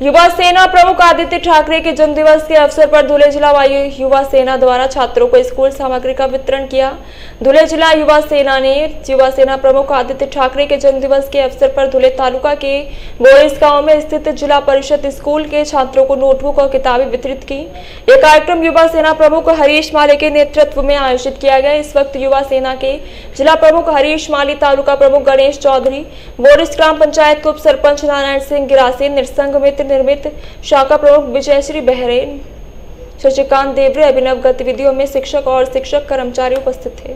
युवा सेना प्रमुख आदित्य ठाकरे के जन्मदिवस के अवसर पर धुले जिला वायु युवा सेना द्वारा छात्रों को स्कूल सामग्री का वितरण किया। धुले जिला युवा सेना ने युवा सेना प्रमुख आदित्य ठाकरे के जन्मदिवस के अवसर पर धुले तालुका के बोरिस गांव में स्थित जिला परिषद स्कूल के छात्रों को नोटबुक और किताबें वितरित की। यह कार्यक्रम युवा सेना प्रमुख हरीश माली के नेतृत्व में आयोजित किया गया। इस वक्त युवा सेना के जिला प्रमुख हरीश माली, तालुका प्रमुख गणेश चौधरी, बोरिस ग्राम पंचायत के उप सरपंच नारायण सिंह गिरासी, निरसंग मित्र निर्मित शाखा प्रमुख विजयश्री बहरेन, शशिकांत देवरे, अभिनव गतिविधियों में शिक्षक और शिक्षक कर्मचारी उपस्थित थे।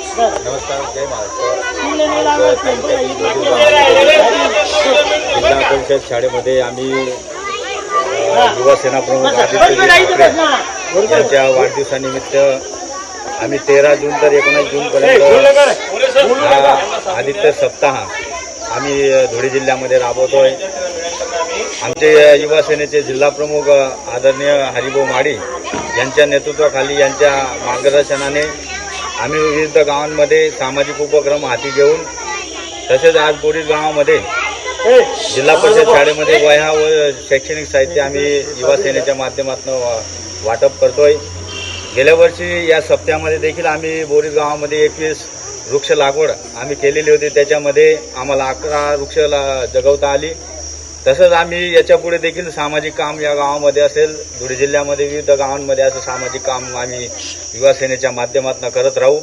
नमस्कार, जय महाराष्ट्र। जिल्हा परिषद शाळेमध्ये आम्ही युवा सेना प्रमुख आदित्य ठाकरे यांच्या वाढदिवसानिमित्त आम्ही 13 जून तर 19 जूनपर्यंत हा आदित्य सप्ताह आम्ही धुळे जिल्ह्यामध्ये राबवतोय। आमचे युवा सेनेचे जिल्हा प्रमुख आदरणीय हरिभाऊ माडी यांच्या नेतृत्वाखाली, यांच्या मार्गदर्शनाने आम्ही विविध गावांमध्ये सामाजिक उपक्रम हाती घेऊन, तसेच आज बोरिस गावामध्ये जिल्हा परिषद शाळेमध्ये वह्या व शैक्षणिक साहित्य आम्ही युवा सेनेच्या माध्यमातून वाटप करतोय। गेल्या वर्षी या सप्त्यामध्ये देखील आम्ही बोरिस गावामध्ये 21 वृक्ष लागवड आम्ही केलेली होती। त्याच्यामध्ये आम्हाला 11 वृक्ष जगवता आली। तसंच आम्ही याच्यापुढे देखील सामाजिक काम या गावामध्ये असेल, धुळे जिल्ह्यामध्ये विविध गावांमध्ये असं सामाजिक काम आम्ही युवा सेनेच्या माध्यमातून करत राहू।